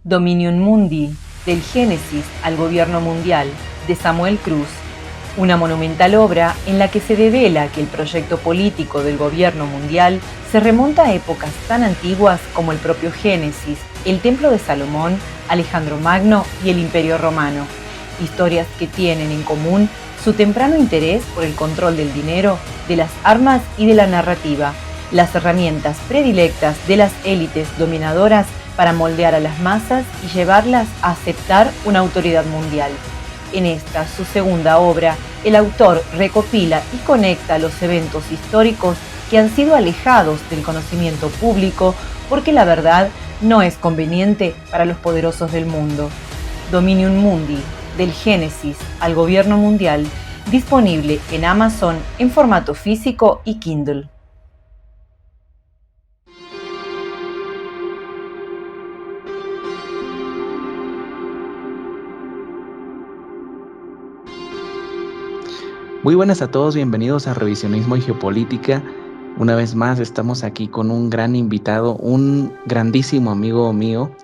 Dominium Mundi, del Génesis al Gobierno Mundial, de Samuel Cruz, una monumental obra en la que se devela que el proyecto político del gobierno mundial se remonta a épocas tan antiguas como el propio Génesis, el Templo de Salomón, Alejandro Magno y el Imperio Romano. Historias que tienen en común su temprano interés por el control del dinero, de las armas y de la narrativa, las herramientas predilectas de las élites dominadoras para moldear a las masas y llevarlas a aceptar una autoridad mundial. En esta, su segunda obra, el autor recopila y conecta los eventos históricos que han sido alejados del conocimiento público porque la verdad no es conveniente para los poderosos del mundo. Dominium Mundi, del Génesis al Gobierno Mundial, disponible en Amazon en formato físico y Kindle. Muy buenas a todos, bienvenidos a Revisionismo y Geopolítica. Una vez más estamos aquí con un gran invitado, un grandísimo amigo mío,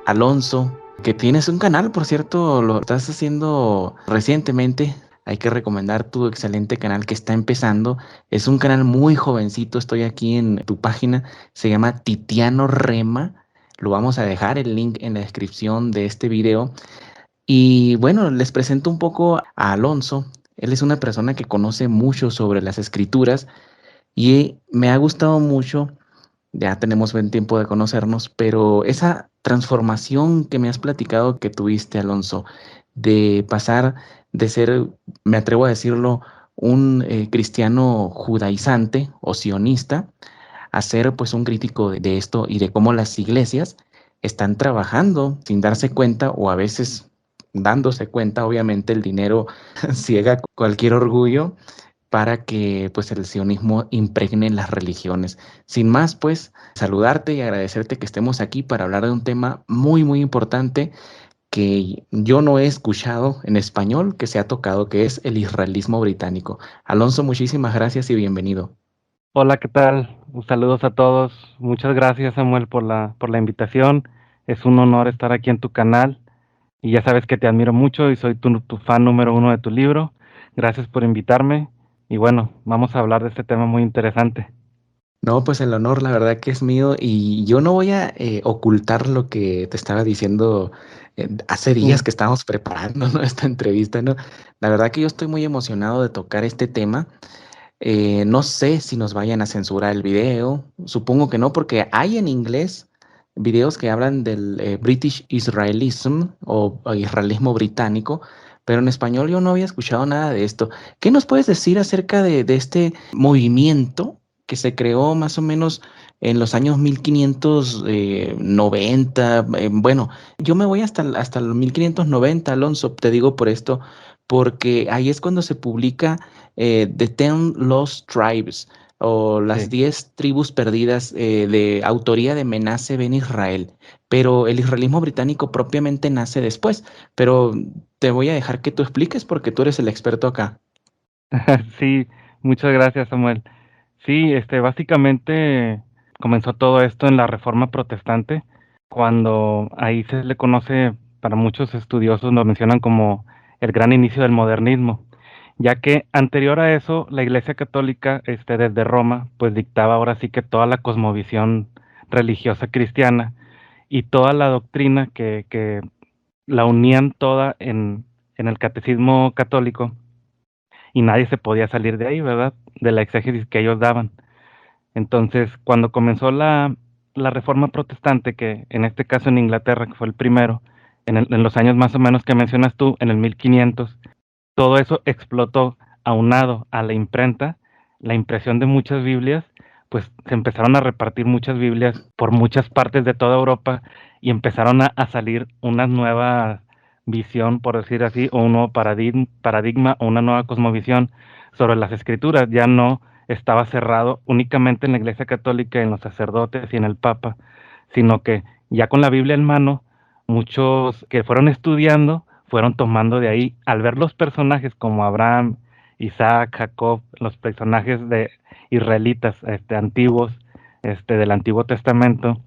Alonso, que tienes un canal, por cierto, lo estás haciendo recientemente. Hay que recomendar tu excelente canal que está empezando. Es un canal muy jovencito, estoy aquí en tu página, se llama Titiano Rema. Lo vamos a dejar el link en la descripción de este video. Y bueno, les presento un poco a Alonso. Él es una persona que conoce mucho sobre las escrituras y me ha gustado mucho, ya tenemos buen tiempo de conocernos, pero esa transformación que me has platicado que tuviste, Alonso, de pasar de ser, me atrevo a decirlo, un cristiano judaizante o sionista, a ser pues un crítico de esto y de cómo las iglesias están trabajando sin darse cuenta o a veces dándose cuenta. Obviamente el dinero ciega cualquier orgullo para que pues el sionismo impregne las religiones. Sin más, pues saludarte y agradecerte que estemos aquí para hablar de un tema muy muy importante que yo no he escuchado en español que se ha tocado, que es el israelismo británico. Alonso, muchísimas gracias y bienvenido. Hola, ¿qué tal? Saludos a todos. Muchas gracias, Samuel, por la invitación. Es un honor estar aquí en tu canal y ya sabes que te admiro mucho y soy tu fan número uno de tu libro. Gracias por invitarme y bueno, vamos a hablar de este tema muy interesante. No, pues el honor, la verdad que es mío y yo no voy a ocultar lo que te estaba diciendo hace días Mm, que estábamos preparando, ¿no? Esta entrevista, ¿no? La verdad que yo estoy muy emocionado de tocar este tema. No sé si nos vayan a censurar el video, supongo que no, porque hay en inglés videos que hablan del British Israelism o israelismo británico, pero en español yo no había escuchado nada de esto. ¿Qué nos puedes decir acerca de este movimiento que se creó más o menos en los años 1590? Bueno, yo me voy hasta los 1590, Alonso, te digo por esto, porque ahí es cuando se publica The Ten Lost Tribes o las sí. 10 tribus perdidas de autoría de Menace Ben Israel. Pero el israelismo británico propiamente nace después. Pero te voy a dejar que tú expliques porque tú eres el experto acá. Sí, muchas gracias, Samuel. Sí, básicamente comenzó todo esto en la Reforma Protestante, cuando ahí se le conoce, para muchos estudiosos lo mencionan como el gran inicio del modernismo, ya que anterior a eso la Iglesia Católica, desde Roma, pues dictaba ahora sí que toda la cosmovisión religiosa cristiana y toda la doctrina que la unían toda en el catecismo católico y nadie se podía salir de ahí, ¿verdad? De la exégesis que ellos daban. Entonces, cuando comenzó la Reforma Protestante, que en este caso en Inglaterra, que fue el primero, en los años más o menos que mencionas tú, en el 1500, todo eso explotó aunado a la imprenta, la impresión de muchas Biblias, pues se empezaron a repartir muchas Biblias por muchas partes de toda Europa y empezaron a salir una nueva visión, por decir así, o un nuevo paradigma o una nueva cosmovisión sobre las escrituras. Ya no estaba cerrado únicamente en la Iglesia Católica, en los sacerdotes y en el Papa, sino que ya con la Biblia en mano, muchos que fueron estudiando fueron tomando de ahí, al ver los personajes como Abraham, Isaac, Jacob, los personajes de israelitas antiguos, del Antiguo Testamento,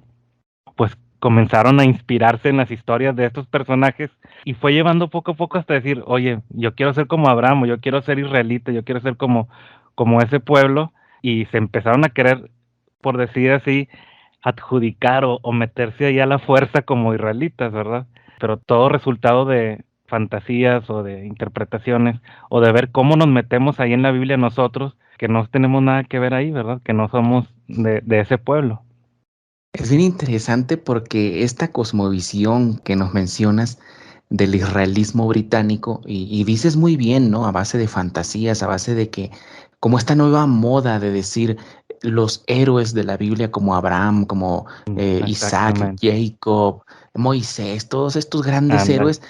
pues comenzaron a inspirarse en las historias de estos personajes y fue llevando poco a poco hasta decir, oye, yo quiero ser como Abraham, o yo quiero ser israelita, yo quiero ser como ese pueblo, y se empezaron a querer, por decir así, adjudicar o meterse ahí a la fuerza como israelitas, ¿verdad? Pero todo resultado de fantasías o de interpretaciones o de ver cómo nos metemos ahí en la Biblia nosotros, que no tenemos nada que ver ahí, ¿verdad? Que no somos de ese pueblo. Es bien interesante porque esta cosmovisión que nos mencionas del israelismo británico, y dices muy bien, ¿no? A base de fantasías, a base de que, como esta nueva moda de decir los héroes de la Biblia como Abraham, como Isaac, Exactamente. Jacob, Moisés, todos estos grandes Ándale. héroes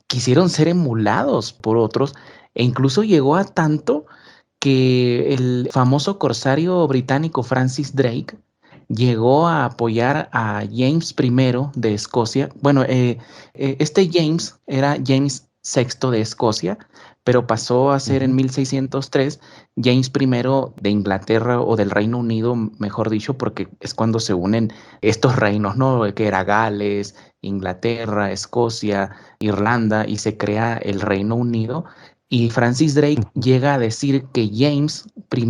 quisieron ser emulados por otros, e incluso llegó a tanto que el famoso corsario británico Francis Drake llegó a apoyar a James I de Escocia. Bueno, este James era James VI de Escocia, pero pasó a ser en Ujú. 1603 James I de Inglaterra o del Reino Unido, mejor dicho, porque es cuando se unen estos reinos, ¿no? Que era Gales, Inglaterra, Escocia, Irlanda, y se crea el Reino Unido. Y Francis Drake Ujú. llega a decir que James I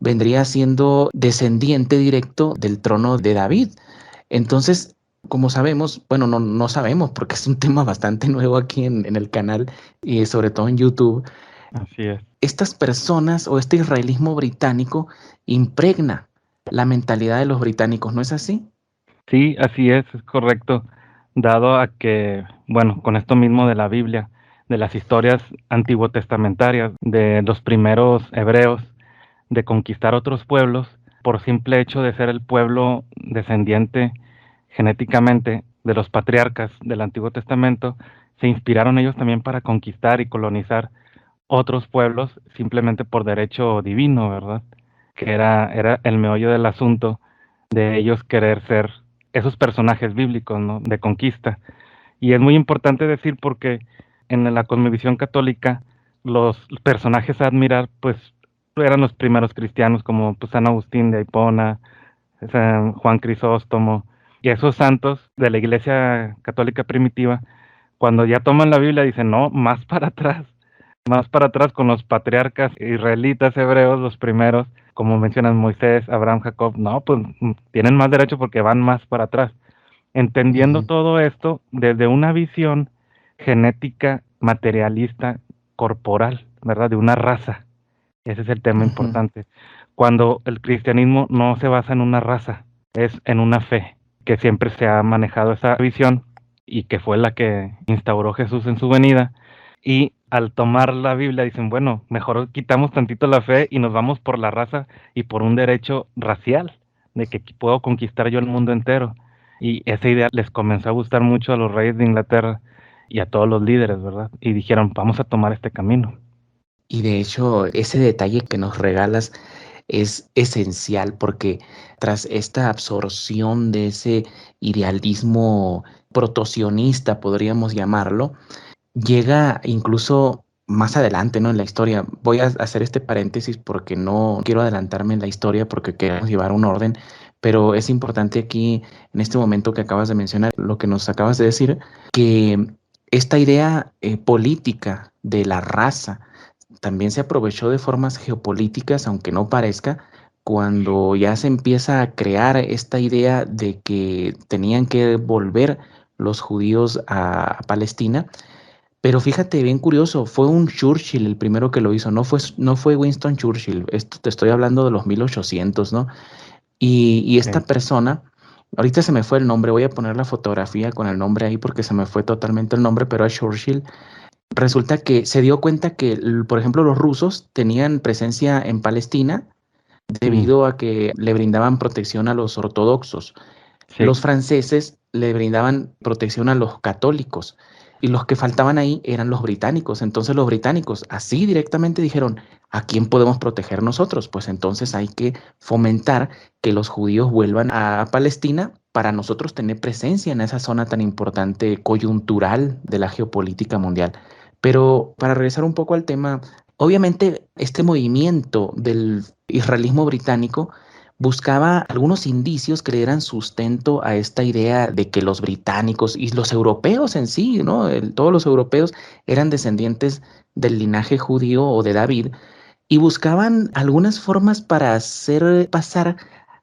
vendría siendo descendiente directo del trono de David. Entonces, como sabemos, bueno, no sabemos porque es un tema bastante nuevo aquí en el canal y sobre todo en YouTube, Así es. estas personas o este israelismo británico impregna la mentalidad de los británicos, ¿no es así? Sí, así es correcto. Dado a que, bueno, con esto mismo de la Biblia, de las historias antiguo testamentarias, de los primeros hebreos, de conquistar otros pueblos, por simple hecho de ser el pueblo descendiente genéticamente de los patriarcas del Antiguo Testamento, se inspiraron ellos también para conquistar y colonizar otros pueblos simplemente por derecho divino, ¿verdad? Que era el meollo del asunto de ellos querer ser esos personajes bíblicos, ¿no? De conquista. Y es muy importante decir porque en la cosmovisión católica los personajes a admirar pues eran los primeros cristianos como pues, San Agustín de Hipona, San Juan Crisóstomo y esos santos de la iglesia católica primitiva, cuando ya toman la Biblia dicen, no, más para atrás con los patriarcas israelitas hebreos, los primeros, como mencionan Moisés, Abraham, Jacob, no, pues tienen más derecho porque van más para atrás. Entendiendo Ujú, todo esto desde una visión genética, materialista, corporal, ¿verdad? De una raza. Ese es el tema ujú. importante. Cuando el cristianismo no se basa en una raza, es en una fe, que siempre se ha manejado esa visión y que fue la que instauró Jesús en su venida. Y al tomar la Biblia dicen, bueno, mejor quitamos tantito la fe y nos vamos por la raza y por un derecho racial, de que puedo conquistar yo el mundo entero. Y esa idea les comenzó a gustar mucho a los reyes de Inglaterra y a todos los líderes, ¿verdad? Y dijeron, vamos a tomar este camino. Y de hecho, ese detalle que nos regalas es esencial porque tras esta absorción de ese idealismo protosionista, podríamos llamarlo, llega incluso más adelante, ¿no? En la historia. Voy a hacer este paréntesis porque no quiero adelantarme en la historia porque queremos llevar un orden, pero es importante aquí, en este momento que acabas de mencionar, lo que nos acabas de decir, que esta idea política de la raza también se aprovechó de formas geopolíticas, aunque no parezca, cuando ya se empieza a crear esta idea de que tenían que volver los judíos a Palestina. Pero fíjate, bien curioso, fue un Churchill el primero que lo hizo, no fue Winston Churchill, esto te estoy hablando de los 1800, ¿no? Y esta Sí. persona, ahorita se me fue el nombre, voy a poner la fotografía con el nombre ahí porque se me fue totalmente el nombre, pero a Churchill resulta que se dio cuenta que, por ejemplo, los rusos tenían presencia en Palestina Mm, debido a que le brindaban protección a los ortodoxos. sí. Los franceses le brindaban protección a los católicos y los que faltaban ahí eran los británicos. Entonces los británicos así directamente dijeron, ¿a quién podemos proteger nosotros? Pues entonces hay que fomentar que los judíos vuelvan a Palestina para nosotros tener presencia en esa zona tan importante coyuntural de la geopolítica mundial. Pero para regresar un poco al tema, obviamente este movimiento del israelismo británico buscaba algunos indicios que le dieran sustento a esta idea de que los británicos y los europeos en sí, ¿no? Todos los europeos eran descendientes del linaje judío o de David, y buscaban algunas formas para hacer pasar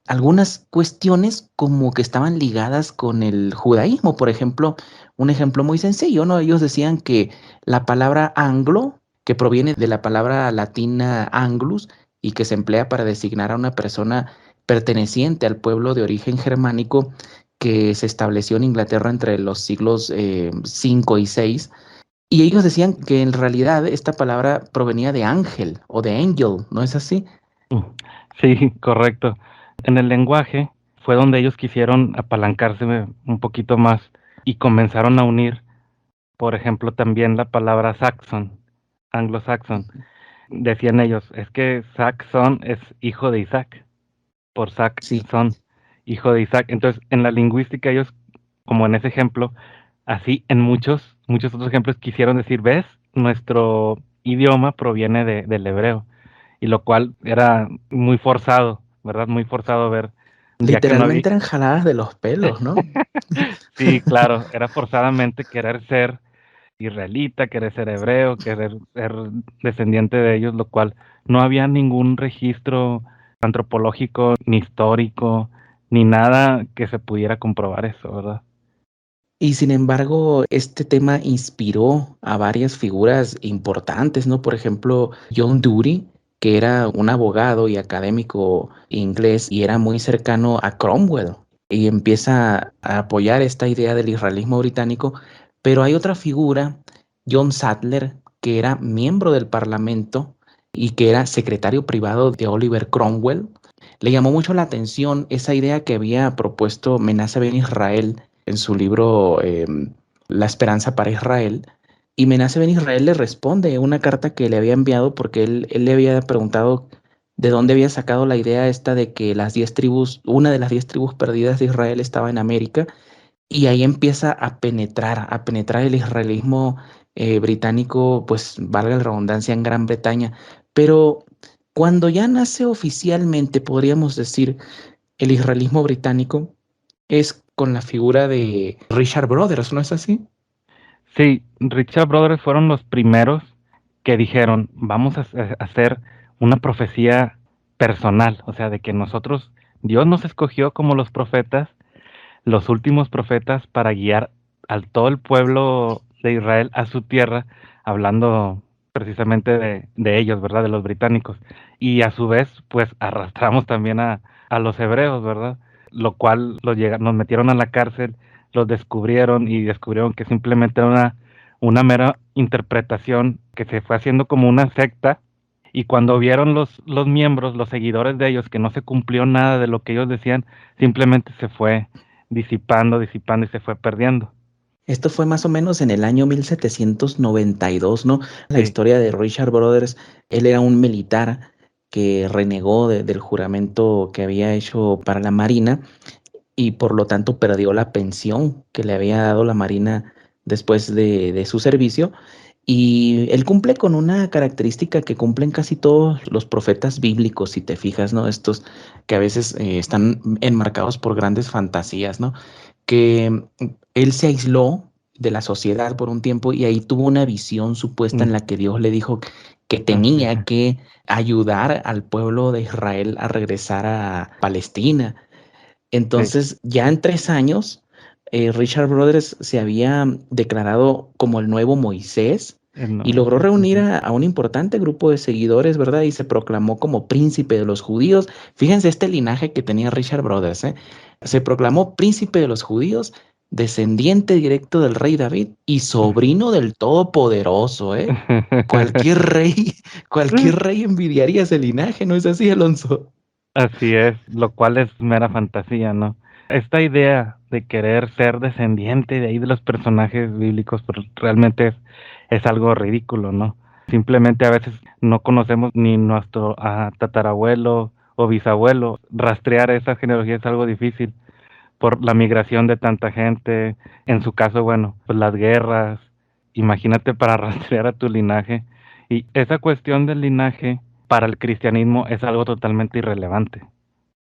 algunas cuestiones como que estaban ligadas con el judaísmo. Por ejemplo, un ejemplo muy sencillo, ¿no? Ellos decían que la palabra anglo, que proviene de la palabra latina anglus y que se emplea para designar a una persona perteneciente al pueblo de origen germánico que se estableció en Inglaterra entre los siglos 5 y 6, y ellos decían que en realidad esta palabra provenía de ángel o de angel, ¿no es así? Mm, Sí, correcto. En el lenguaje fue donde ellos quisieron apalancarse un poquito más y comenzaron a unir, por ejemplo, también la palabra Saxon, anglo-saxon. Decían ellos, es que Saxon es hijo de Isaac, por Sí, Saxon, hijo de Isaac. Entonces, en la lingüística ellos, como en ese ejemplo, así en muchos otros ejemplos quisieron decir, ¿ves? Nuestro idioma proviene del hebreo, y lo cual era muy forzado, ¿verdad? Muy forzado ver, ya que no había... literalmente eran jaladas de los pelos, ¿no? Sí, claro, era forzadamente querer ser israelita, querer ser hebreo, querer ser descendiente de ellos, lo cual no había ningún registro antropológico, ni histórico, ni nada que se pudiera comprobar eso, ¿verdad? Y sin embargo, este tema inspiró a varias figuras importantes, ¿no? Por ejemplo, John Dewey, que era un abogado y académico inglés y era muy cercano a Cromwell y empieza a apoyar esta idea del israelismo británico, pero hay otra figura, John Sadler, que era miembro del Parlamento y que era secretario privado de Oliver Cromwell. Le llamó mucho la atención esa idea que había propuesto Menace Ben Israel en su libro La esperanza para Israel. Y Menace Ben Israel le responde una carta que le había enviado porque él le había preguntado de dónde había sacado la idea esta de que las 10 tribus, una de las 10 tribus perdidas de Israel estaba en América. Y ahí empieza a penetrar el israelismo británico, pues valga la redundancia, en Gran Bretaña. Pero cuando ya nace oficialmente, podríamos decir, el israelismo británico, es con la figura de Richard Brothers, ¿no es así? Sí, Richard Brothers fueron los primeros que dijeron, vamos a hacer una profecía personal, o sea, de que nosotros, Dios nos escogió como los profetas, los últimos profetas para guiar al todo el pueblo de Israel a su tierra, hablando precisamente de ellos, ¿verdad? De los británicos. Y a su vez, pues arrastramos también a los hebreos, ¿verdad? Lo cual nos metieron a la cárcel, los descubrieron y descubrieron que simplemente era una mera interpretación que se fue haciendo como una secta. Y cuando vieron los miembros, los seguidores de ellos, que no se cumplió nada de lo que ellos decían, simplemente se fue disipando, disipando y se fue perdiendo. Esto fue más o menos en el año 1792, ¿no? La Sí, historia de Richard Brothers, él era un militar que renegó del juramento que había hecho para la Marina y por lo tanto perdió la pensión que le había dado la Marina después de su servicio. Y él cumple con una característica que cumplen casi todos los profetas bíblicos, si te fijas, ¿no? Estos que a veces están enmarcados por grandes fantasías, ¿no? Que él se aisló de la sociedad por un tiempo y ahí tuvo una visión supuesta mm, en la que Dios le dijo que así tenía es. que ayudar al pueblo de Israel a regresar a Palestina. Sí, Entonces, ya en 3 años, Richard Brothers se había declarado como el nuevo Moisés y no, logró reunir ujú. a un importante grupo de seguidores, ¿verdad? Y se proclamó como príncipe de los judíos. Fíjense este linaje que tenía Richard Brothers, ¿eh? Se proclamó príncipe de los judíos, descendiente directo del rey David y sobrino del Todopoderoso, ¿eh? Cualquier rey, cualquier rey envidiaría ese linaje, ¿no es así, Alonso? Así es, lo cual es mera fantasía, ¿no? Esta idea de querer ser descendiente de ahí de los personajes bíblicos, pues realmente es algo ridículo, ¿no? Simplemente a veces no conocemos ni nuestro tatarabuelo o bisabuelo. Rastrear esa genealogía es algo difícil por la migración de tanta gente. En su caso, bueno, pues las guerras. Imagínate para rastrear a tu linaje. Y esa cuestión del linaje para el cristianismo es algo totalmente irrelevante.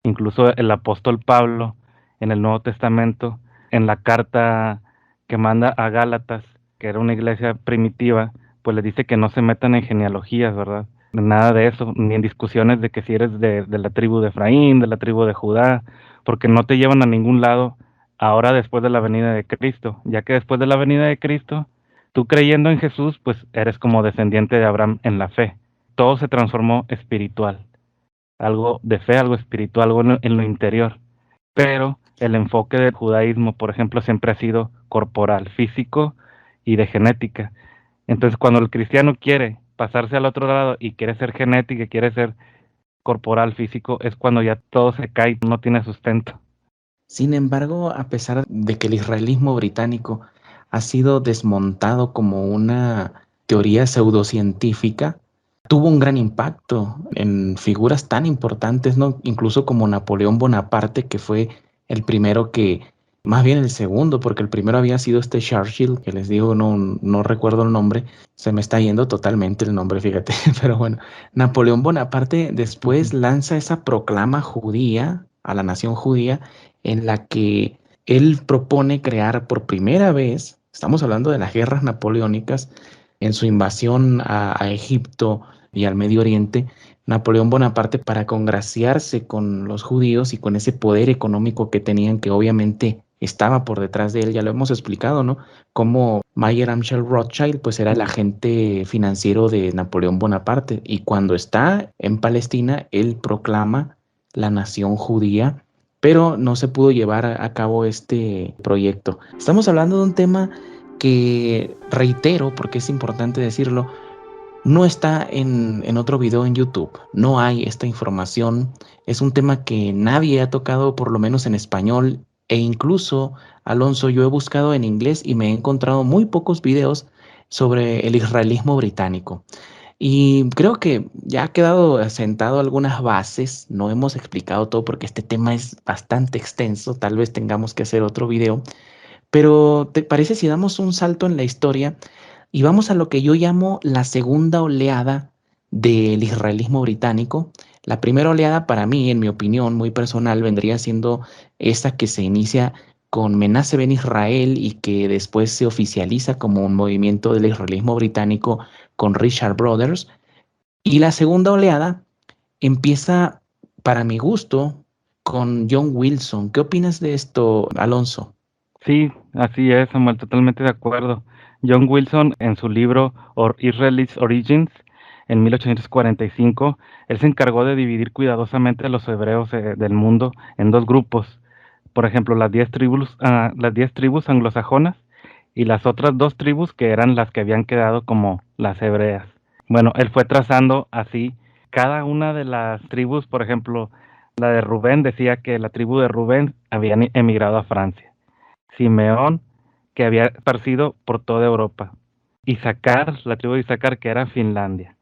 Incluso el apóstol Pablo en el Nuevo Testamento, en la carta que manda a Gálatas, que era una iglesia primitiva, pues le dice que no se metan en genealogías, ¿verdad? Nada de eso, ni en discusiones de que si eres de la tribu de Efraín, de la tribu de Judá, porque no te llevan a ningún lado ahora después de la venida de Cristo, ya que después de la venida de Cristo, tú creyendo en Jesús, pues eres como descendiente de Abraham en la fe. Todo se transformó espiritual, algo de fe, algo espiritual, algo en lo interior. Pero el enfoque del judaísmo, por ejemplo, siempre ha sido corporal, físico y de genética. Entonces, cuando el cristiano quiere pasarse al otro lado y quiere ser genética, quiere ser corporal, físico, es cuando ya todo se cae, no tiene sustento. Sin embargo, a pesar de que el israelismo británico ha sido desmontado como una teoría pseudocientífica, tuvo un gran impacto en figuras tan importantes, ¿no? Incluso como Napoleón Bonaparte, que fue el primero más bien el segundo, porque el primero había sido este Churchill, que les digo, no recuerdo el nombre, se me está yendo totalmente el nombre, fíjate, pero bueno, Napoleón Bonaparte después lanza esa proclama judía a la nación judía en la que él propone crear por primera vez, estamos hablando de las guerras napoleónicas, en su invasión a Egipto y al Medio Oriente, Napoleón Bonaparte, para congraciarse con los judíos y con ese poder económico que tenían, que obviamente estaba por detrás de él, ya lo hemos explicado, ¿no? Como Mayer Amschel Rothschild, pues era el agente financiero de Napoleón Bonaparte, y cuando está en Palestina, él proclama la nación judía, pero no se pudo llevar a cabo este proyecto. Estamos hablando de un tema que, reitero, porque es importante decirlo, no está en otro video en YouTube, no hay esta información, es un tema que nadie ha tocado, por lo menos en español, e incluso, Alonso, yo he buscado en inglés y me he encontrado muy pocos videos sobre el israelismo británico. Y creo que ya ha quedado asentado algunas bases, no hemos explicado todo porque este tema es bastante extenso, tal vez tengamos que hacer otro video, pero ¿te parece si damos un salto en la historia y vamos a lo que yo llamo la segunda oleada del israelismo británico? La primera oleada, para mí, en mi opinión muy personal, vendría siendo esa que se inicia con Menace Ben Israel y que después se oficializa como un movimiento del israelismo británico con Richard Brothers. Y la segunda oleada empieza, para mi gusto, con John Wilson. ¿Qué opinas de esto, Alonso? Sí, así es, Samuel, totalmente de acuerdo. John Wilson, en su libro Israel's Origins, en 1845, él se encargó de dividir cuidadosamente a los hebreos del mundo en dos grupos. Por ejemplo, las 10 tribus anglosajonas y las otras dos tribus que eran las que habían quedado como las hebreas. Bueno, él fue trazando así cada una de las tribus. Por ejemplo, la de Rubén decía que la tribu de Rubén habían emigrado a Francia. Simeón, que había esparcido por toda Europa. Isaacar, la tribu de Isaacar, que era Finlandia.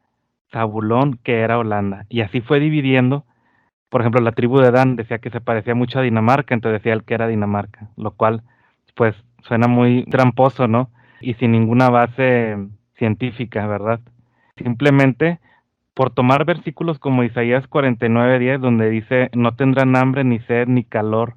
Zabulón, que era Holanda. Y así fue dividiendo. Por ejemplo, la tribu de Dan decía que se parecía mucho a Dinamarca, entonces decía él que era Dinamarca, lo cual, pues, suena muy tramposo, ¿no? Y sin ninguna base científica, ¿verdad? Simplemente por tomar versículos como Isaías 49:10, donde dice, no tendrán hambre, ni sed, ni calor,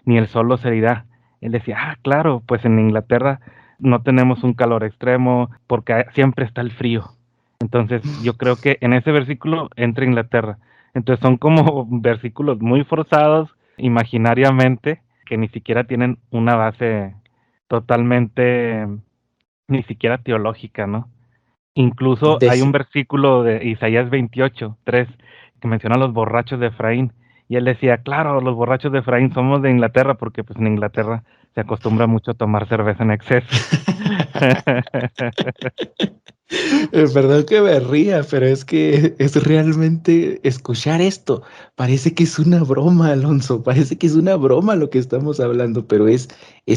ni el sol los herirá. Él decía, claro, pues en Inglaterra no tenemos un calor extremo porque siempre está el frío. Entonces yo creo que en ese versículo entra Inglaterra. Entonces son como versículos muy forzados imaginariamente que ni siquiera tienen una base totalmente, ni siquiera teológica, ¿no? Incluso hay un Deci- versículo de Isaías 28:3 que menciona a los borrachos de Efraín. Y él decía, claro, los borrachos de Efraín somos de Inglaterra, porque pues en Inglaterra se acostumbra mucho a tomar cerveza en exceso. Perdón que me ría, pero es que es realmente escuchar esto. Parece que es una broma, Alonso. Parece que es una broma lo que estamos hablando, pero es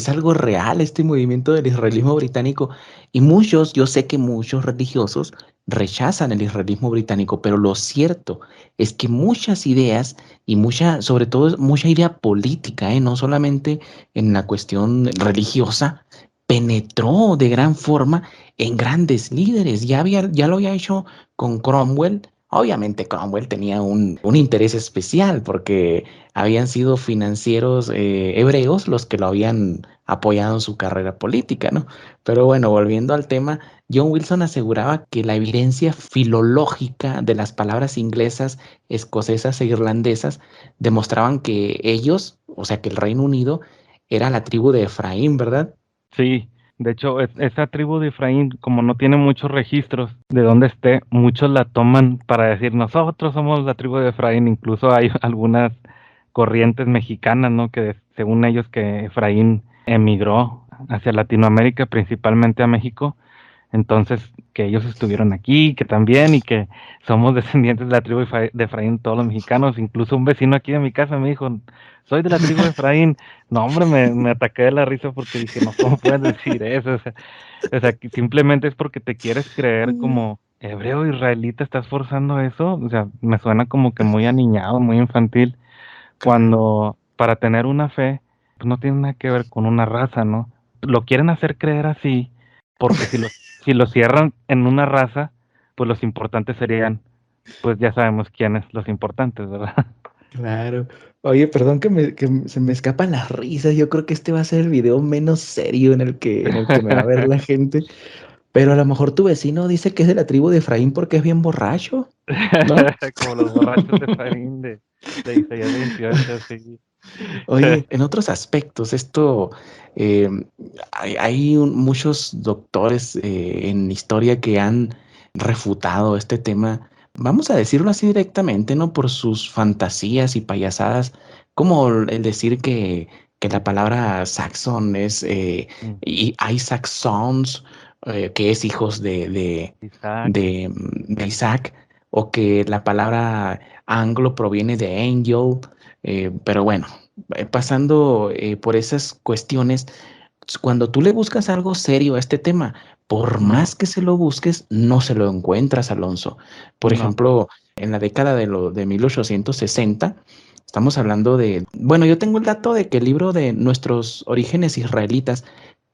algo real este movimiento del israelismo británico. Y muchos, yo sé que muchos religiosos rechazan el israelismo británico, pero lo cierto es que muchas ideas y sobre todo mucha idea política, no solamente en la cuestión religiosa, penetró de gran forma en grandes líderes. Ya lo había hecho con Cromwell, Obviamente Cromwell tenía un interés especial porque habían sido financieros hebreos los que lo habían apoyado en su carrera política, ¿no? Pero bueno, volviendo al tema, John Wilson aseguraba que la evidencia filológica de las palabras inglesas, escocesas e irlandesas demostraban que ellos, o sea, que el Reino Unido era la tribu de Efraín, ¿verdad? Sí, de hecho, esa tribu de Efraín, como no tiene muchos registros de dónde esté, muchos la toman para decir, nosotros somos la tribu de Efraín. Incluso hay algunas corrientes mexicanas, ¿no? Que según ellos que Efraín emigró hacia Latinoamérica, principalmente a México, entonces que ellos estuvieron aquí, que también, y que somos descendientes de la tribu de Efraín, todos los mexicanos. Incluso un vecino aquí de mi casa me dijo, soy de la tribu de Efraín. No, hombre, me ataqué de la risa porque dije, no, ¿cómo puedes decir eso? O sea, que simplemente es porque te quieres creer como hebreo israelita, estás forzando eso. O sea, me suena como que muy aniñado, muy infantil, Claro. cuando para tener una fe, pues no tiene nada que ver con una raza, ¿no? Lo quieren hacer creer así, porque si lo cierran en una raza, pues los importantes serían, pues ya sabemos quiénes los importantes, ¿verdad? Claro. Oye, perdón se me escapan las risas. Yo creo que este va a ser el video menos serio en el que me va a ver la gente. Pero a lo mejor tu vecino dice que es de la tribu de Efraín porque es bien borracho, ¿no? Como los borrachos de Farín de Isaías 28, sí. Oye, en otros aspectos, esto, eh, muchos doctores en historia que han refutado este tema, vamos a decirlo así directamente, ¿no? Por sus fantasías y payasadas, como el decir que la palabra Saxon es Mm, y Isaac Sons, que es hijos Isaac. de Isaac, o que la palabra anglo proviene de angel, pero bueno pasando por esas cuestiones, cuando tú le buscas algo serio a este tema, por No, más que se lo busques, no se lo encuentras, Alonso. Por no. ejemplo, en la década de 1860, estamos hablando de, bueno, yo tengo el dato de que el libro de Nuestros Orígenes Israelitas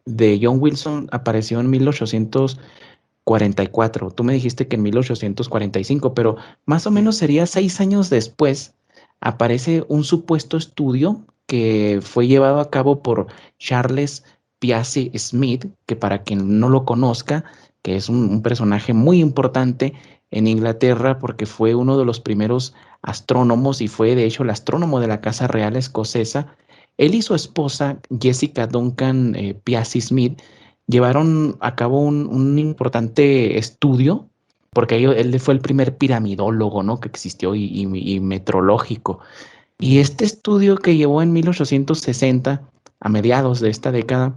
de John Wilson apareció en 1844. Tú me dijiste que en 1845, pero más o Sí. menos sería 6 años después, aparece un supuesto estudio que fue llevado a cabo por Charles Piazzi Smith, que para quien no lo conozca, que es un personaje muy importante en Inglaterra porque fue uno de los primeros astrónomos y fue de hecho el astrónomo de la Casa Real Escocesa. Él y su esposa, Jessica Duncan Piazzi Smith, llevaron a cabo un importante estudio, porque él fue el primer piramidólogo, ¿no? Que existió y metrológico. Y Ujú. este estudio que llevó en 1860, a mediados de esta década,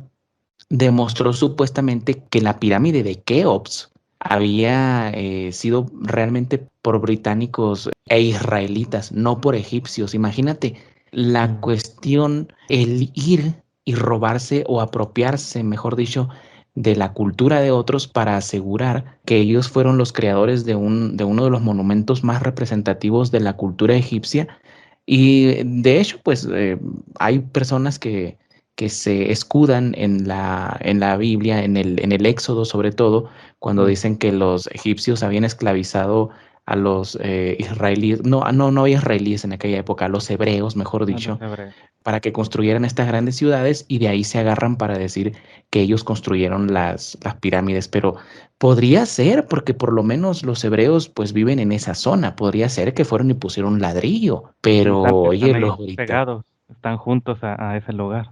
demostró supuestamente que la pirámide de Keops había sido realmente por británicos e israelitas, no por egipcios. Imagínate la Mm, cuestión, el ir y robarse o apropiarse, mejor dicho, de la cultura de otros para asegurar que ellos fueron los creadores de uno de los monumentos más representativos de la cultura egipcia. Y de hecho, pues hay personas que se escudan en la Biblia, en el Éxodo sobre todo, cuando mm. dicen que los egipcios habían esclavizado a los israelíes, no había israelíes en aquella época, a los hebreos, mejor A los dicho, hebreos. para que construyeran estas grandes ciudades y de ahí se agarran para decir que ellos construyeron las pirámides. Pero podría ser, porque por lo menos los hebreos pues viven en esa zona, podría ser que fueron y pusieron ladrillo, Sí, pero están oye, ahí los británicos. pegados, están juntos a ese lugar.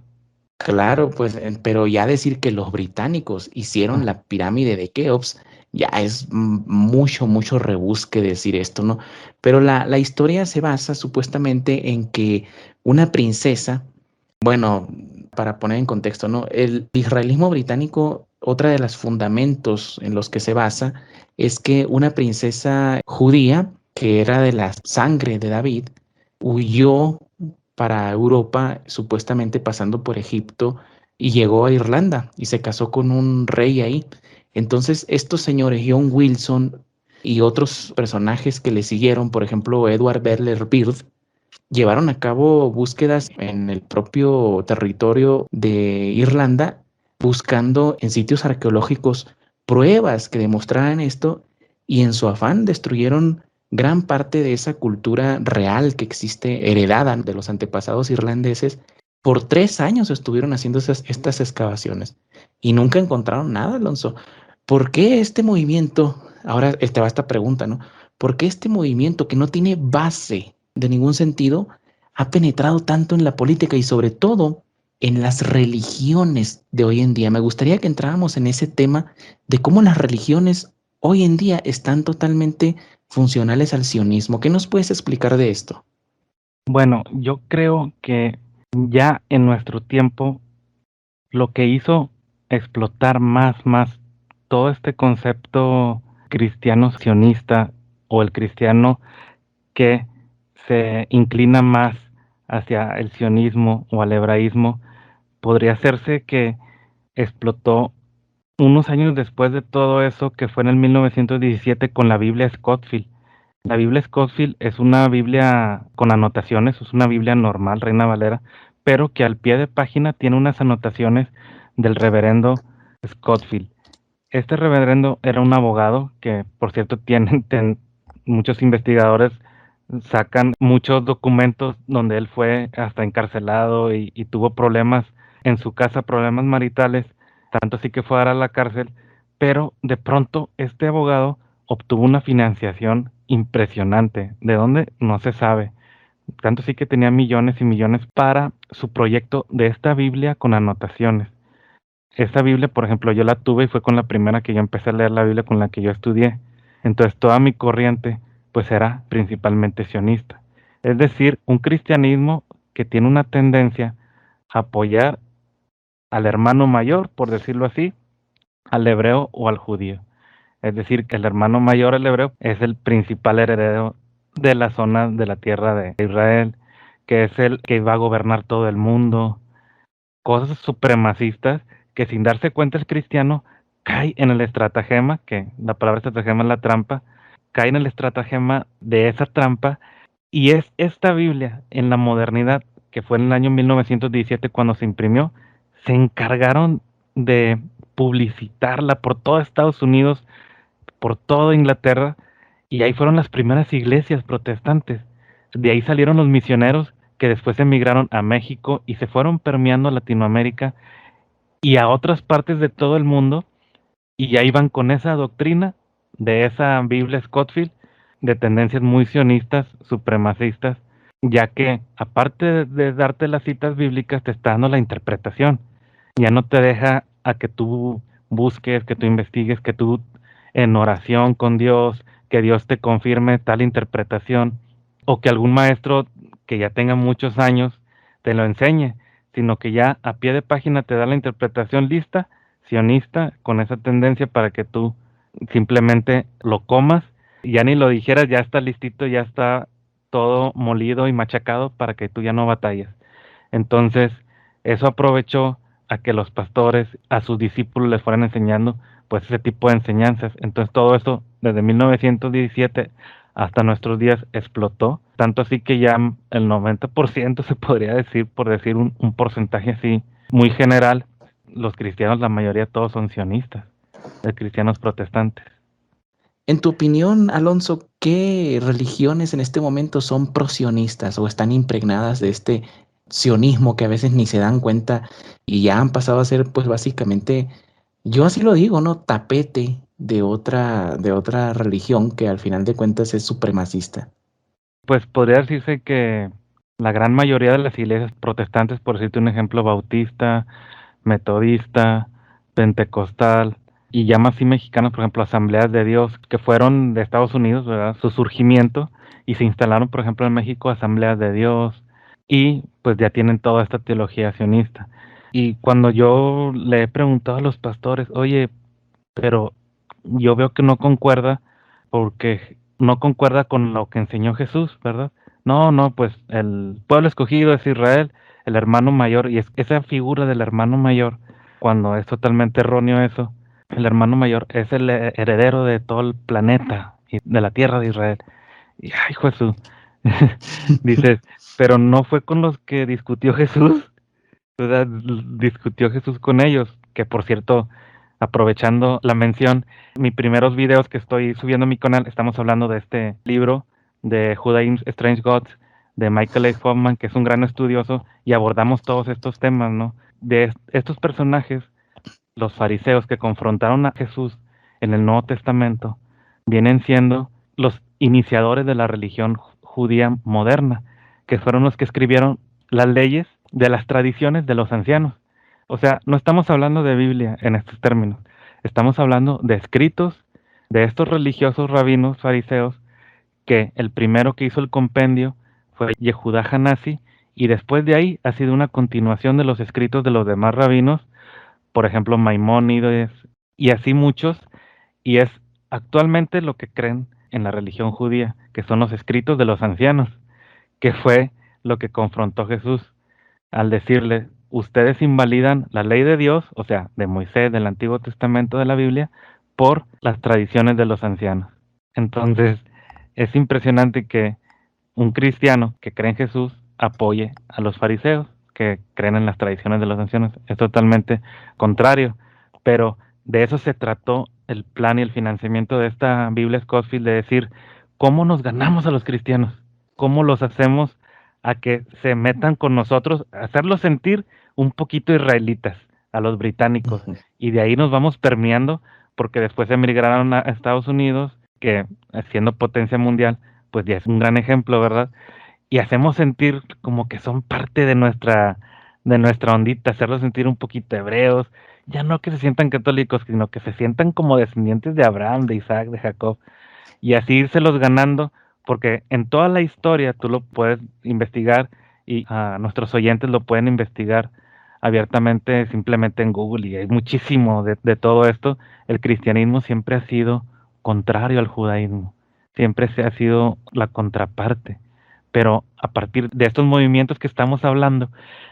Claro, pues, pero ya decir que los británicos hicieron Ah, la pirámide de Keops, ya es mucho, mucho rebusque decir esto, ¿no? Pero la historia se basa supuestamente en que una princesa, bueno, para poner en contexto, ¿no? El israelismo británico, otra de los fundamentos en los que se basa es que una princesa judía, que era de la sangre de David, huyó para Europa, supuestamente pasando por Egipto, y llegó a Irlanda y se casó con un rey ahí. Entonces, estos señores, John Wilson y otros personajes que le siguieron, por ejemplo, Edward Butler Beard, llevaron a cabo búsquedas en el propio territorio de Irlanda, buscando en sitios arqueológicos pruebas que demostraran esto, y en su afán destruyeron gran parte de esa cultura real que existe, heredada de los antepasados irlandeses. Por 3 años estuvieron haciendo estas excavaciones y nunca encontraron nada, Alonso. ¿Por qué este movimiento? Ahora te va esta pregunta, ¿no? ¿Por qué este movimiento que no tiene base de ningún sentido ha penetrado tanto en la política y sobre todo en las religiones de hoy en día? Me gustaría que entráramos en ese tema de cómo las religiones hoy en día están totalmente funcionales al sionismo. ¿Qué nos puedes explicar de esto? Bueno, yo creo que ya en nuestro tiempo lo que hizo explotar más todo este concepto cristiano sionista o el cristiano que se inclina más hacia el sionismo o al hebraísmo, podría hacerse que explotó unos años después de todo eso, que fue en el 1917 con la Biblia Scofield. La Biblia Scofield es una Biblia con anotaciones, es una Biblia normal, Reina Valera, pero que al pie de página tiene unas anotaciones del reverendo Scofield. Este reverendo era un abogado que, por cierto, muchos investigadores sacan muchos documentos donde él fue hasta encarcelado y tuvo problemas en su casa, problemas maritales, tanto así que fue a dar a la cárcel, pero de pronto este abogado obtuvo una financiación impresionante, de dónde no se sabe, tanto así que tenía millones y millones para su proyecto de esta Biblia con anotaciones. Esta Biblia, por ejemplo, yo la tuve y fue con la primera que yo empecé a leer la Biblia con la que yo estudié. Entonces toda mi corriente pues era principalmente sionista. Es decir, un cristianismo que tiene una tendencia a apoyar al hermano mayor, por decirlo así, al hebreo o al judío. Es decir, que el hermano mayor, el hebreo, es el principal heredero de la zona de la tierra de Israel, que es el que va a gobernar todo el mundo, cosas supremacistas que sin darse cuenta el cristiano cae en el estratagema, que la palabra estratagema es la trampa, cae en el estratagema de esa trampa, y es esta Biblia en la modernidad, que fue en el año 1917 cuando se imprimió, se encargaron de publicitarla por todo Estados Unidos, por toda Inglaterra, y ahí fueron las primeras iglesias protestantes. De ahí salieron los misioneros que después emigraron a México y se fueron permeando a Latinoamérica y a otras partes de todo el mundo, y ya iban con esa doctrina de esa Biblia Scofield de tendencias muy sionistas, supremacistas, ya que aparte de darte las citas bíblicas, te está dando la interpretación. Ya no te deja a que tú busques, que tú investigues, que tú en oración con Dios, que Dios te confirme tal interpretación, o que algún maestro que ya tenga muchos años te lo enseñe, sino que ya a pie de página te da la interpretación lista, sionista, con esa tendencia para que tú simplemente lo comas, y ya ni lo dijeras, ya está listito, ya está todo molido y machacado para que tú ya no batalles. Entonces, eso aprovechó a que los pastores a sus discípulos les fueran enseñando pues ese tipo de enseñanzas. Entonces todo eso desde 1917 hasta nuestros días explotó, tanto así que ya el 90% se podría decir, por decir un porcentaje así muy general, los cristianos, la mayoría todos son sionistas, de cristianos protestantes. En tu opinión, Alonso, ¿qué religiones en este momento son prosionistas o están impregnadas de este sionismo que a veces ni se dan cuenta y ya han pasado a ser, pues básicamente, yo así lo digo, ¿no? Tapete de otra religión que al final de cuentas es supremacista? Pues podría decirse que la gran mayoría de las iglesias protestantes, por decirte un ejemplo, bautista, metodista, pentecostal y ya más así mexicanos, por ejemplo, Asambleas de Dios, que fueron de Estados Unidos, ¿verdad? Su surgimiento y se instalaron, por ejemplo, en México, Asambleas de Dios y pues ya tienen toda esta teología sionista. Y cuando yo le he preguntado a los pastores, oye, pero yo veo que no concuerda porque no concuerda con lo que enseñó Jesús, ¿verdad? No, no, pues el pueblo escogido es Israel, el hermano mayor, y es esa figura del hermano mayor, cuando es totalmente erróneo eso, el hermano mayor es el heredero de todo el planeta y de la tierra de Israel. Y ay, Jesús, dices, pero no fue con los que discutió Jesús, ¿verdad? Discutió Jesús con ellos, que por cierto, aprovechando la mención, mis primeros videos que estoy subiendo a mi canal, estamos hablando de este libro de Judaism Strange Gods de Michael A. Hoffman, que es un gran estudioso, y abordamos todos estos temas, ¿no? De estos personajes, los fariseos que confrontaron a Jesús en el Nuevo Testamento, vienen siendo los iniciadores de la religión judía moderna, que fueron los que escribieron las leyes de las tradiciones de los ancianos. O sea, no estamos hablando de Biblia en estos términos, estamos hablando de escritos de estos religiosos rabinos fariseos, que el primero que hizo el compendio fue Yehudá Hanasi, y después de ahí ha sido una continuación de los escritos de los demás rabinos, por ejemplo Maimónides y así muchos, y es actualmente lo que creen en la religión judía, que son los escritos de los ancianos, que fue lo que confrontó Jesús al decirle, ustedes invalidan la ley de Dios, o sea, de Moisés, del Antiguo Testamento de la Biblia, por las tradiciones de los ancianos. Entonces, es impresionante que un cristiano que cree en Jesús apoye a los fariseos que creen en las tradiciones de los ancianos. Es totalmente contrario, pero de eso se trató el plan y el financiamiento de esta Biblia Scofield, de decir, ¿cómo nos ganamos a los cristianos? ¿Cómo los hacemos a que se metan con nosotros, hacerlos sentir un poquito israelitas a los británicos? Y de ahí nos vamos permeando, porque después emigraron a Estados Unidos, que siendo potencia mundial, pues ya es un gran ejemplo, ¿verdad? Y hacemos sentir como que son parte de nuestra ondita, hacerlos sentir un poquito hebreos, ya no que se sientan católicos, sino que se sientan como descendientes de Abraham, de Isaac, de Jacob, y así irselos ganando, porque en toda la historia tú lo puedes investigar y nuestros oyentes lo pueden investigar abiertamente simplemente en Google, y hay muchísimo de todo esto. El cristianismo siempre ha sido contrario al judaísmo, siempre se ha sido la contraparte, pero a partir de estos movimientos que estamos hablando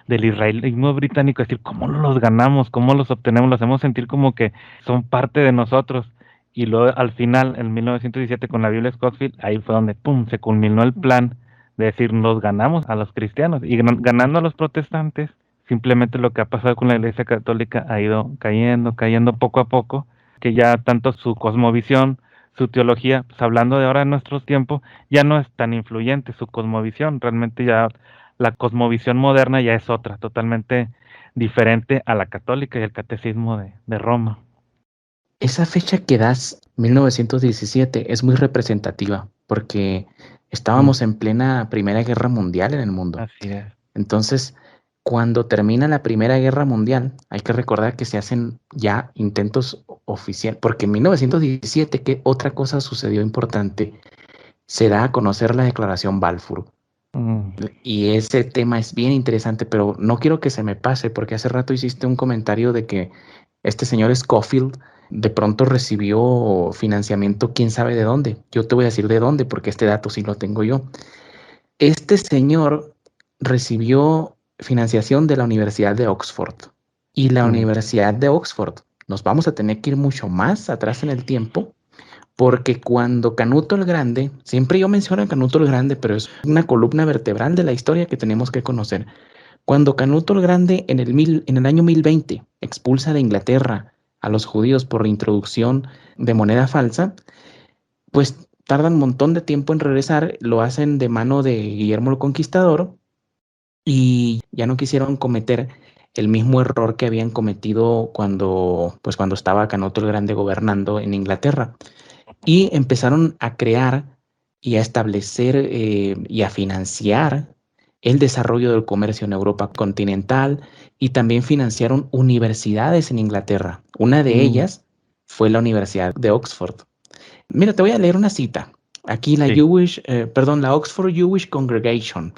del israelismo británico, es decir, cómo los ganamos, cómo los obtenemos, los hacemos sentir como que son parte de nosotros, y luego al final, en 1917, con la Biblia Scofield, ahí fue donde, ¡pum!, se culminó el plan de decir, nos ganamos a los cristianos, y ganando a los protestantes, simplemente lo que ha pasado con la Iglesia Católica ha ido cayendo poco a poco, que ya tanto su cosmovisión, su teología, pues hablando de ahora en nuestros tiempos, ya no es tan influyente su cosmovisión, realmente ya la cosmovisión moderna ya es otra, totalmente diferente a la católica y el catecismo de Roma. Esa fecha que das, 1917, es muy representativa porque estábamos en plena Primera Guerra Mundial en el mundo. Así es. Entonces, cuando termina la Primera Guerra Mundial, hay que recordar que se hacen ya intentos oficiales, porque en 1917, ¿qué otra cosa sucedió importante? Se da a conocer la Declaración Balfour. Y ese tema es bien interesante, pero no quiero que se me pase, porque hace rato hiciste un comentario de que este señor Scofield de pronto recibió financiamiento, quién sabe de dónde. Yo te voy a decir de dónde, porque este dato sí lo tengo yo. Este señor recibió financiación de la Universidad de Oxford. Y la Universidad de Oxford, nos vamos a tener que ir mucho más atrás en el tiempo, porque cuando Canuto el Grande, siempre yo menciono a Canuto el Grande, pero es una columna vertebral de la historia que tenemos que conocer. Cuando Canuto el Grande en el año 1020 expulsa de Inglaterra a los judíos por la introducción de moneda falsa, pues tardan un montón de tiempo en regresar, lo hacen de mano de Guillermo el Conquistador, y ya no quisieron cometer el mismo error que habían cometido cuando estaba Canuto el Grande gobernando en Inglaterra. Y empezaron a crear y a establecer y a financiar el desarrollo del comercio en Europa continental, y también financiaron universidades en Inglaterra. Una de ellas fue la Universidad de Oxford. Mira, te voy a leer una cita. Aquí la Oxford Jewish Congregation,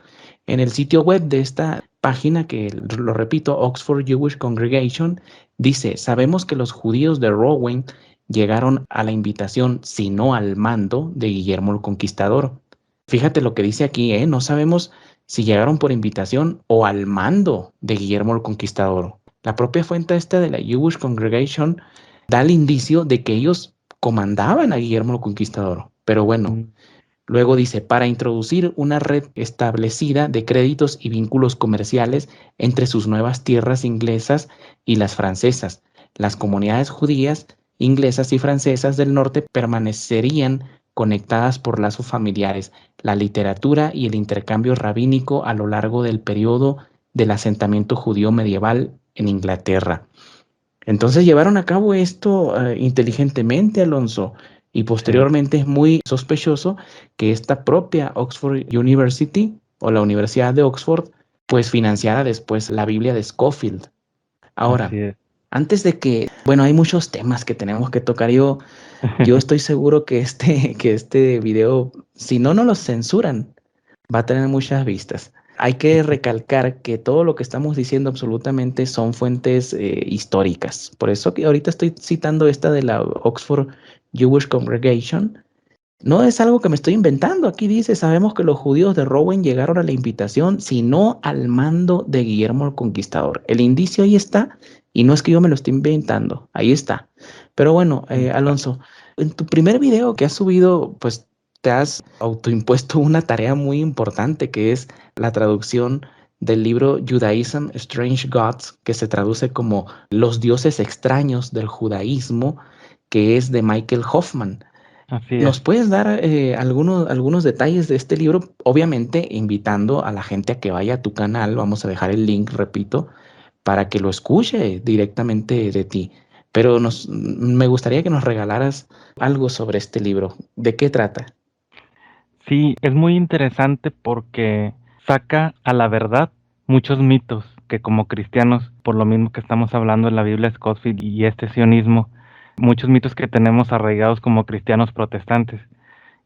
en el sitio web de esta página, que lo repito, Oxford Jewish Congregation, dice: sabemos que los judíos de Rouen llegaron a la invitación, sino al mando de Guillermo el Conquistador. Fíjate lo que dice aquí, no sabemos si llegaron por invitación o al mando de Guillermo el Conquistador. La propia fuente esta de la Jewish Congregation da el indicio de que ellos comandaban a Guillermo el Conquistador. Pero bueno, luego dice: para introducir una red establecida de créditos y vínculos comerciales entre sus nuevas tierras inglesas y las francesas, las comunidades judías, inglesas y francesas del norte permanecerían conectadas por lazos familiares, la literatura y el intercambio rabínico a lo largo del periodo del asentamiento judío medieval en Inglaterra. Entonces llevaron a cabo esto inteligentemente, Alonso, y Sí, posteriormente es muy sospechoso que esta propia Oxford University o la Universidad de Oxford pues financiara después la Biblia de Scofield. Ahora, así es. antes de que, bueno, hay muchos temas que tenemos que tocar. Yo estoy seguro que que este video, si no nos lo censuran, va a tener muchas vistas. Hay que recalcar que todo lo que estamos diciendo absolutamente son fuentes históricas. Por eso que ahorita estoy citando esta de la Oxford Jewish Congregation. No es algo que me estoy inventando. Aquí dice, sabemos que los judíos de Rowen llegaron a la invitación, sino al mando de Guillermo el Conquistador. El indicio ahí está, y no es que yo me lo esté inventando, ahí está. Pero bueno, Alonso, en tu primer video que has subido, pues te has autoimpuesto una tarea muy importante, que es la traducción del libro Judaism Strange Gods, que se traduce como Los dioses extraños del judaísmo, que es de Michael Hoffman. Así es. ¿Nos puedes dar algunos detalles de este libro? Obviamente, invitando a la gente a que vaya a tu canal. Vamos a dejar el link, repito, para que lo escuche directamente de ti. Pero me gustaría que nos regalaras algo sobre este libro. ¿De qué trata? Sí, es muy interesante porque saca a la verdad muchos mitos que como cristianos, por lo mismo que estamos hablando en la Biblia Scofield y este sionismo, muchos mitos que tenemos arraigados como cristianos protestantes.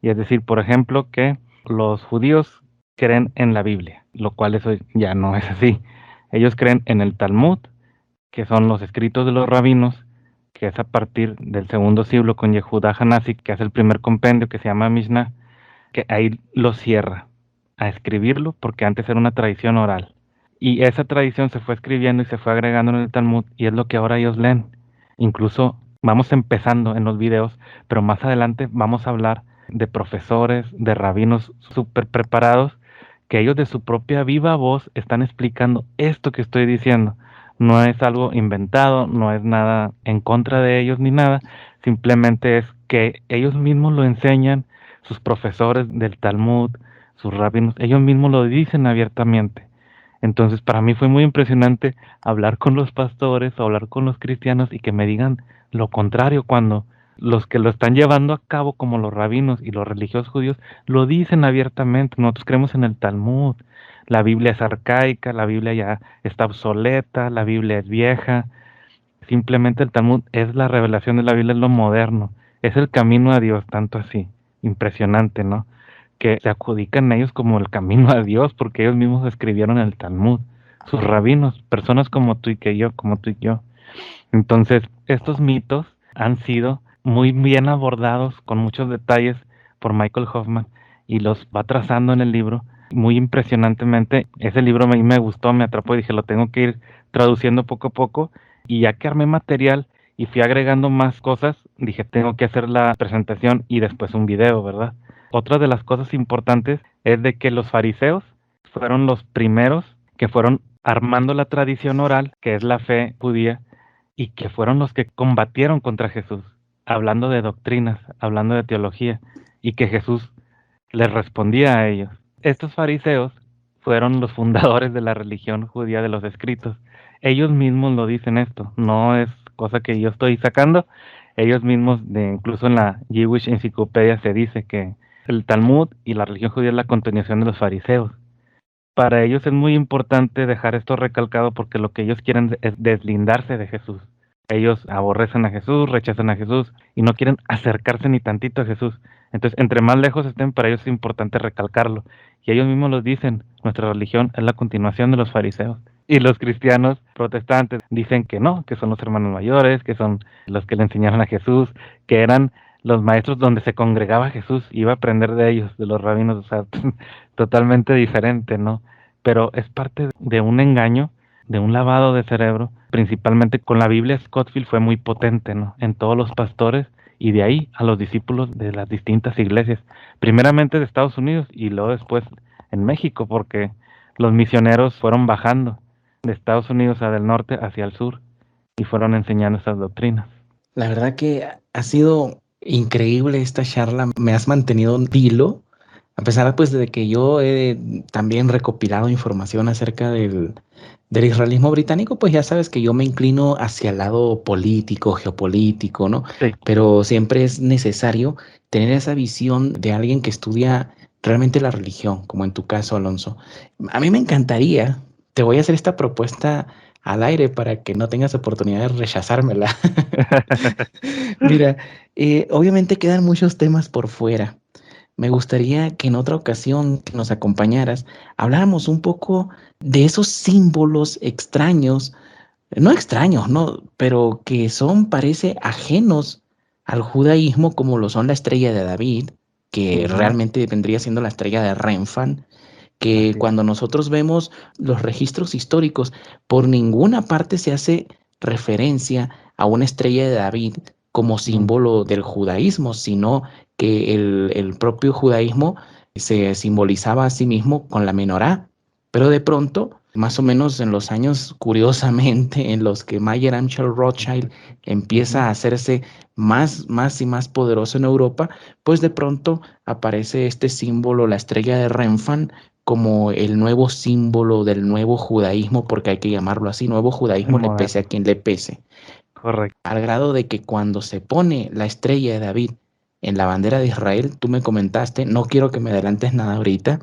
Y es decir, por ejemplo, que los judíos creen en la Biblia, lo cual eso ya no es así. Ellos creen en el Talmud, que son los escritos de los rabinos, que es a partir del segundo siglo con Yehuda Hanasi, que hace el primer compendio que se llama Mishnah, que ahí lo cierra a escribirlo porque antes era una tradición oral. Y esa tradición se fue escribiendo y se fue agregando en el Talmud y es lo que ahora ellos leen. Incluso vamos empezando en los videos, pero más adelante vamos a hablar de profesores, de rabinos súper preparados, que ellos de su propia viva voz están explicando esto que estoy diciendo. No es algo inventado, no es nada en contra de ellos ni nada, simplemente es que ellos mismos lo enseñan, sus profesores del Talmud, sus rabinos, ellos mismos lo dicen abiertamente. Entonces, para mí fue muy impresionante hablar con los pastores, hablar con los cristianos y que me digan lo contrario cuando los que lo están llevando a cabo, como los rabinos y los religiosos judíos, lo dicen abiertamente. Nosotros creemos en el Talmud. La Biblia es arcaica, la Biblia ya está obsoleta, la Biblia es vieja. Simplemente el Talmud es la revelación de la Biblia, es lo moderno, es el camino a Dios, tanto así. Impresionante, ¿no? Que se adjudican ellos como el camino a Dios, porque ellos mismos escribieron el Talmud, sus rabinos, personas como tú y que yo, como tú y yo. Entonces, estos mitos han sido muy bien abordados con muchos detalles por Michael Hoffman y los va trazando en el libro muy impresionantemente. Ese libro a mí me gustó, me atrapó y dije, lo tengo que ir traduciendo poco a poco. Y ya que armé material y fui agregando más cosas, dije, tengo que hacer la presentación y después un video, ¿verdad? Otra de las cosas importantes es de que los fariseos fueron los primeros que fueron armando la tradición oral, que es la fe judía, y que fueron los que combatieron contra Jesús, hablando de doctrinas, hablando de teología, y que Jesús les respondía a ellos. Estos fariseos fueron los fundadores de la religión judía de los escritos. Ellos mismos lo dicen esto, no es cosa que yo estoy sacando. Ellos mismos, incluso en la Jewish Encyclopedia se dice que el Talmud y la religión judía es la continuación de los fariseos. Para ellos es muy importante dejar esto recalcado porque lo que ellos quieren es deslindarse de Jesús. Ellos aborrecen a Jesús, rechazan a Jesús y no quieren acercarse ni tantito a Jesús. Entonces, entre más lejos estén, para ellos es importante recalcarlo. Y ellos mismos lo dicen, nuestra religión es la continuación de los fariseos. Y los cristianos protestantes dicen que no, que son los hermanos mayores, que son los que le enseñaron a Jesús, que eran los maestros donde se congregaba Jesús, iba a aprender de ellos, de los rabinos, o sea, totalmente diferente, ¿no? Pero es parte de un engaño, de un lavado de cerebro, principalmente con la Biblia. Scofield fue muy potente, ¿no? En todos los pastores y de ahí a los discípulos de las distintas iglesias, primeramente de Estados Unidos y luego después en México, porque los misioneros fueron bajando de Estados Unidos del norte hacia el sur y fueron enseñando estas doctrinas. La verdad que ha sido increíble esta charla, me has mantenido en hilo, a pesar pues de que yo he también recopilado información acerca del israelismo británico, pues ya sabes que yo me inclino hacia el lado político, geopolítico, ¿no? Sí. Pero siempre es necesario tener esa visión de alguien que estudia realmente la religión, como en tu caso, Alonso. A mí me encantaría, te voy a hacer esta propuesta al aire para que no tengas oportunidad de rechazármela. Mira, obviamente quedan muchos temas por fuera. Me gustaría que en otra ocasión que nos acompañaras, habláramos un poco de esos símbolos extraños, no extraños, ¿no? Pero que son, parece, ajenos al judaísmo, como lo son la estrella de David, que realmente vendría siendo la estrella de Renfán, que cuando nosotros vemos los registros históricos, por ninguna parte se hace referencia a una estrella de David como símbolo del judaísmo, sino que el propio judaísmo se simbolizaba a sí mismo con la menorá. Pero de pronto, más o menos en los años, curiosamente, en los que Mayer Amschel Rothschild empieza a hacerse más y más poderoso en Europa, pues de pronto aparece este símbolo, la estrella de Renfán, como el nuevo símbolo del nuevo judaísmo, porque hay que llamarlo así, nuevo judaísmo, le pese a quien le pese. Correcto. Al grado de que cuando se pone la estrella de David en la bandera de Israel, tú me comentaste, no quiero que me adelantes nada ahorita,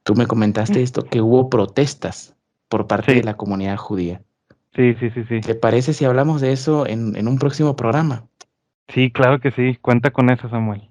tú me comentaste esto, que hubo protestas por parte de la comunidad judía. Sí. ¿Te parece si hablamos de eso en un próximo programa? Sí, claro que sí, cuenta con eso, Samuel.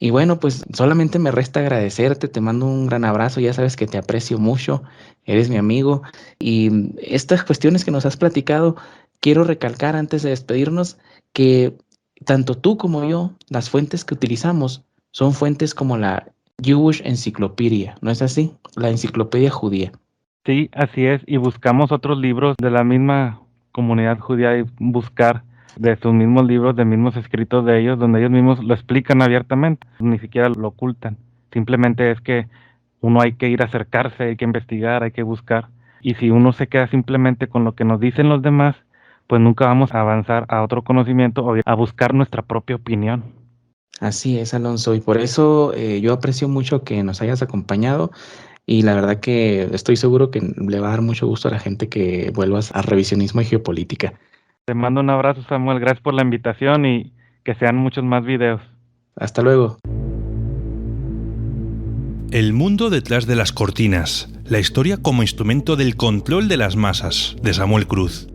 Y bueno, pues solamente me resta agradecerte, te mando un gran abrazo, ya sabes que te aprecio mucho, eres mi amigo, y estas cuestiones que nos has platicado, quiero recalcar antes de despedirnos que tanto tú como yo, las fuentes que utilizamos son fuentes como la Jewish Encyclopedia, ¿no es así? La enciclopedia judía. Sí, así es, y buscamos otros libros de la misma comunidad judía y buscar de sus mismos libros, de mismos escritos de ellos, donde ellos mismos lo explican abiertamente, ni siquiera lo ocultan. Simplemente es que uno hay que ir a acercarse, hay que investigar, hay que buscar. Y si uno se queda simplemente con lo que nos dicen los demás, pues nunca vamos a avanzar a otro conocimiento o a buscar nuestra propia opinión. Así es, Alonso, y por eso yo aprecio mucho que nos hayas acompañado. Y la verdad que estoy seguro que le va a dar mucho gusto a la gente que vuelvas a Revisionismo y Geopolítica. Te mando un abrazo, Samuel. Gracias por la invitación y que sean muchos más videos. Hasta luego. El mundo detrás de las cortinas. La historia como instrumento del control de las masas, de Samuel Cruz.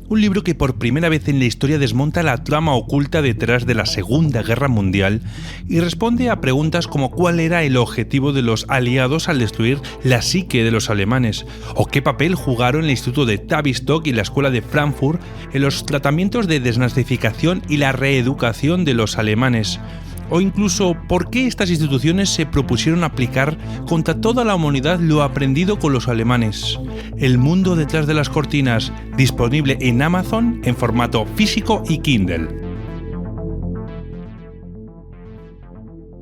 Un libro que por primera vez en la historia desmonta la trama oculta detrás de la Segunda Guerra Mundial y responde a preguntas como cuál era el objetivo de los aliados al destruir la psique de los alemanes, o qué papel jugaron el Instituto de Tavistock y la Escuela de Frankfurt en los tratamientos de desnazificación y la reeducación de los alemanes, o incluso por qué estas instituciones se propusieron aplicar contra toda la humanidad lo aprendido con los alemanes. El mundo detrás de las cortinas, disponible en Amazon en formato físico y Kindle.